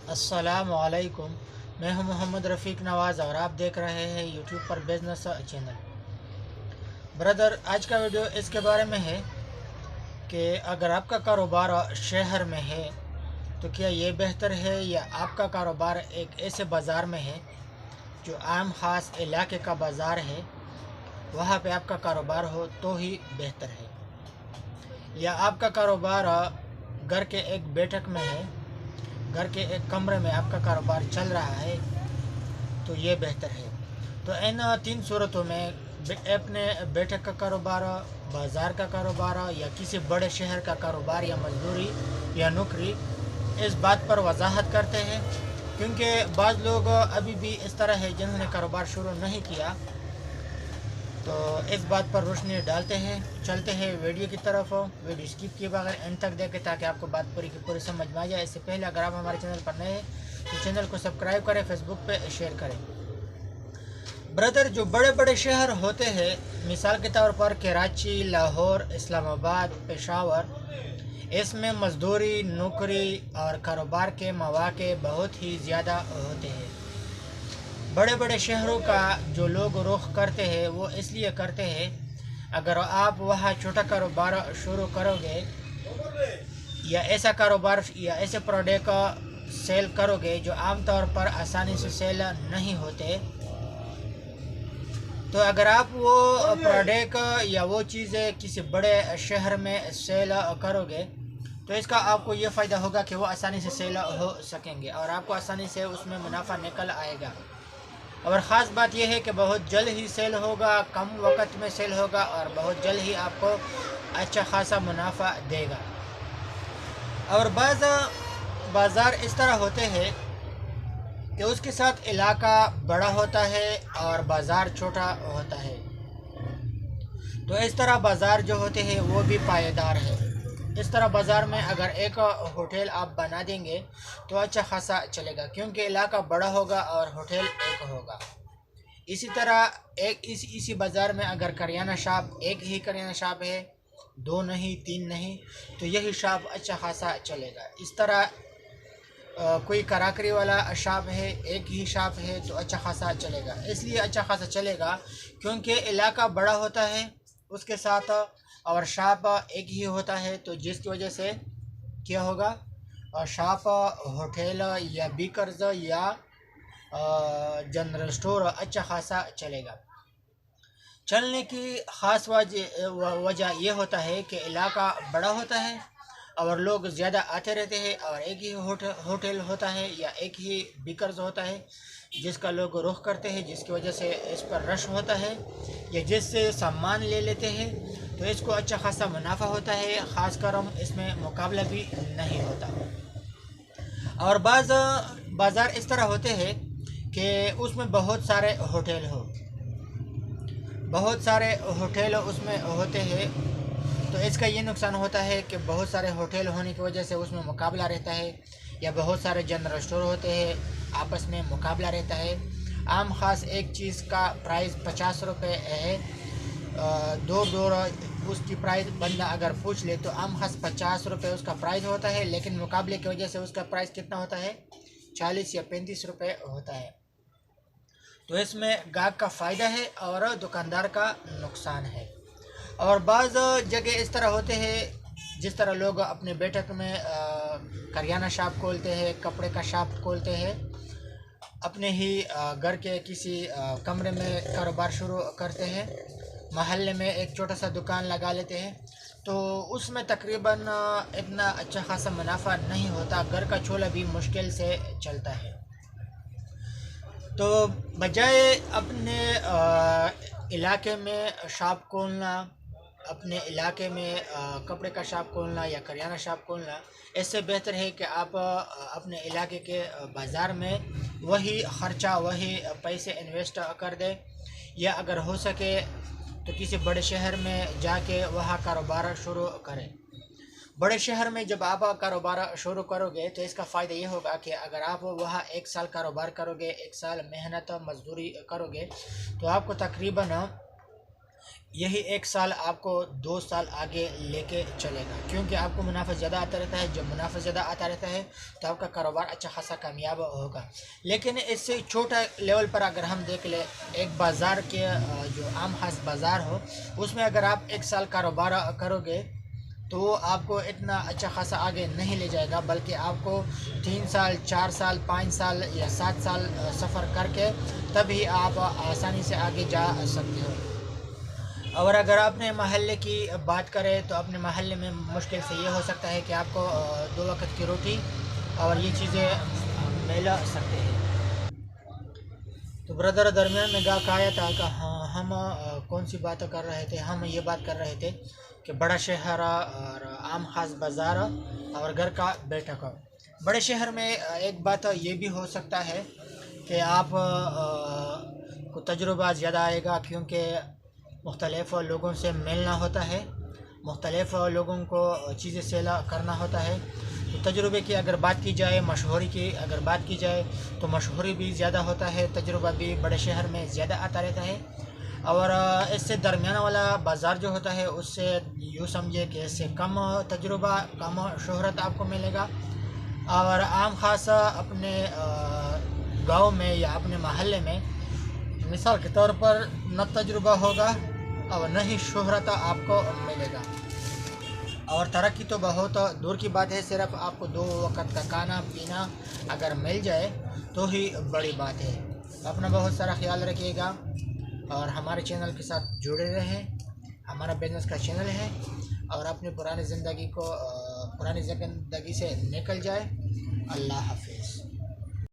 अस्सलामुअलैकुम। मैं हूं मोहम्मद रफ़ीक नवाज़ और आप देख रहे हैं यूट्यूब पर बिज़नेस चैनल। ब्रदर, आज का वीडियो इसके बारे में है कि अगर आपका कारोबार शहर में है तो क्या ये बेहतर है या आपका कारोबार एक ऐसे बाज़ार में है जो आम ख़ास इलाके का बाज़ार है, वहाँ पे आपका कारोबार हो तो ही बेहतर है, या आपका कारोबार घर के एक बैठक में है, घर के एक कमरे में आपका कारोबार चल रहा है तो ये बेहतर है। तो इन तीन सूरतों में अपने बैठक का कारोबार, बाज़ार का कारोबार या किसी बड़े शहर का कारोबार या मजदूरी या नौकरी, इस बात पर वजाहत करते हैं, क्योंकि बाज़ लोग अभी भी इस तरह है जिन्होंने कारोबार शुरू नहीं किया। तो इस बात पर रोशनी डालते हैं। चलते हैं वीडियो की तरफ। वीडियो स्किप किए बगैर एंड तक देखें ताकि आपको बात पूरी की पूरी समझ में आ जाए। इससे पहले अगर आप हमारे चैनल पर नए हैं तो चैनल को सब्सक्राइब करें, फेसबुक पे शेयर करें। ब्रदर, जो बड़े बड़े शहर होते हैं, मिसाल के तौर पर कराची, लाहौर, इस्लामाबाद, पेशावर, इसमें मजदूरी, नौकरी और कारोबार के मौके बहुत ही ज़्यादा होते हैं। बड़े बड़े शहरों का जो लोग रुख करते हैं वो इसलिए करते हैं, अगर आप वहाँ छोटा कारोबार शुरू करोगे या ऐसा कारोबार या ऐसे प्रोडक्ट सेल करोगे जो आमतौर पर आसानी से सेल नहीं होते, तो अगर आप वो प्रोडक्ट या वो चीज़ें किसी बड़े शहर में सेल करोगे तो इसका आपको ये फ़ायदा होगा कि वो आसानी से सेल हो सकेंगे और आपको आसानी से उसमें मुनाफा निकल आएगा। और ख़ास बात यह है कि बहुत जल्द ही सेल होगा, कम वक्त में सेल होगा और बहुत जल्द ही आपको अच्छा खासा मुनाफा देगा। और बाज़ार इस तरह होते हैं कि उसके साथ इलाका बड़ा होता है और बाज़ार छोटा होता है, तो इस तरह बाज़ार जो होते हैं वो भी पायेदार है। इस तरह बाज़ार में अगर एक होटल आप बना देंगे तो अच्छा खासा चलेगा, क्योंकि इलाका बड़ा होगा और होटल एक होगा। इसी तरह इसी बाज़ार में अगर करियाना शॉप, एक ही करियाना शॉप है, दो नहीं, तीन नहीं, तो यही शॉप अच्छा खासा चलेगा। इस तरह कोई कराकरी वाला शॉप है, एक ही शॉप है, तो अच्छा खासा चलेगा। इसलिए अच्छा खासा चलेगा क्योंकि इलाका बड़ा होता है उसके साथ, और शॉप एक ही होता है, तो जिसकी वजह से क्या होगा, शॉप, होटल या बेकर्स या जनरल स्टोर अच्छा खासा चलेगा। चलने की ख़ास वजह यह होता है कि इलाका बड़ा होता है और लोग ज़्यादा आते रहते हैं, और एक ही होटल होता है या एक ही बेकर्स होता है जिसका लोग रुख करते हैं, जिसकी वजह से इस पर रश होता है या जिससे सामान ले लेते हैं, तो इसको अच्छा खासा मुनाफा होता है। ख़ास कर इसमें मुकाबला भी नहीं होता। और बाज़ार इस तरह होते हैं कि उसमें बहुत सारे होटल हो, बहुत सारे होटल उसमें होते हैं, तो इसका ये नुकसान होता है कि बहुत सारे होटल होने की वजह से उसमें मुकाबला रहता है, या बहुत सारे जनरल स्टोर होते हैं, आपस में मुकाबला रहता है। आम ख़ास एक चीज़ का प्राइस 50 रुपये है, दो डोर उसकी प्राइस बंदा अगर पूछ ले तो आम खास 50 रुपये उसका प्राइस होता है, लेकिन मुकाबले की वजह से उसका प्राइस कितना होता है, 40 या 35 रुपये होता है। तो इसमें गाहक का फ़ायदा है और दुकानदार का नुकसान है। और बाज़ जगह इस तरह होते हैं, जिस तरह लोग अपने बैठक में करियाना शॉप खोलते हैं, कपड़े का शॉप खोलते हैं, अपने ही घर के किसी कमरे में कारोबार शुरू करते हैं, महल्ले में एक छोटा सा दुकान लगा लेते हैं, तो उसमें तकरीबन इतना अच्छा खासा मुनाफा नहीं होता, घर का चूल्हा भी मुश्किल से चलता है। तो बजाय अपने इलाके में शॉप खोलना, अपने इलाके में कपड़े का शॉप खोलना या करियाना शॉप खोलना, इससे बेहतर है कि आप अपने इलाके के बाज़ार में वही ख़र्चा, वही पैसे इन्वेस्ट कर दें, या अगर हो सके तो किसी बड़े शहर में जाके वहाँ कारोबार शुरू करें। बड़े शहर में जब आप कारोबार शुरू करोगे तो इसका फ़ायदा ये होगा कि अगर आप वहाँ एक साल कारोबार करोगे, एक साल मेहनत मजदूरी करोगे, तो आपको तकरीबन یہی 1 سال آپ کو 2 سال آگے لے کے چلے گا، کیونکہ آپ کو منافع زیادہ آتا رہتا ہے. جب منافع زیادہ آتا رہتا ہے تو آپ کا کاروبار اچھا خاصا کامیاب ہوگا. لیکن اس سے چھوٹا لیول پر اگر ہم دیکھ لیں، ایک بازار کے جو عام خاص بازار ہو، اس میں اگر آپ 1 سال کاروبار کرو گے تو وہ آپ کو اتنا اچھا خاصا آگے نہیں لے جائے گا، بلکہ آپ کو 3 سال 4 سال 5 سال یا 7 سال سفر کر کے تبھی آپ آسانی سے آگے جا سکتے ہو. اور اگر اپنے محلے کی بات کریں تو اپنے محلے میں مشکل سے یہ ہو سکتا ہے کہ آپ کو 2 وقت کی روٹی اور یہ چیزیں مل سکتے ہیں. تو برادر درمیان میں گا آیا تھا کہ ہم کون سی بات کر رہے تھے؟ ہم یہ بات کر رہے تھے کہ بڑا شہر اور عام خاص بازار اور گھر کا بیٹھک. بڑے شہر میں ایک بات یہ بھی ہو سکتا ہے کہ آپ کو تجربہ زیادہ آئے گا، کیونکہ مختلف لوگوں سے ملنا ہوتا ہے، مختلف لوگوں کو چیزیں سیل کرنا ہوتا ہے. تو تجربے کی اگر بات کی جائے، مشہوری کی اگر بات کی جائے تو مشہوری بھی زیادہ ہوتا ہے، تجربہ بھی بڑے شہر میں زیادہ آتا رہتا ہے. اور اس سے درمیانہ والا بازار جو ہوتا ہے اس سے یوں سمجھے کہ اس سے کم تجربہ، کم شہرت آپ کو ملے گا. اور عام خاص اپنے گاؤں میں یا اپنے محلے میں مثال کے طور پر نہ تجربہ ہوگا اور نہ ہی شہرت آپ کو ملے گا. اور ترقی تو بہت دور کی بات ہے، صرف آپ کو 2 وقت کا کھانا پینا اگر مل جائے تو ہی بڑی بات ہے. اپنا بہت سارا خیال رکھیے گا اور ہمارے چینل کے ساتھ جڑے رہیں. ہمارا بزنس کا چینل ہے اور اپنی پرانی زندگی سے نکل جائے. اللہ حافظ.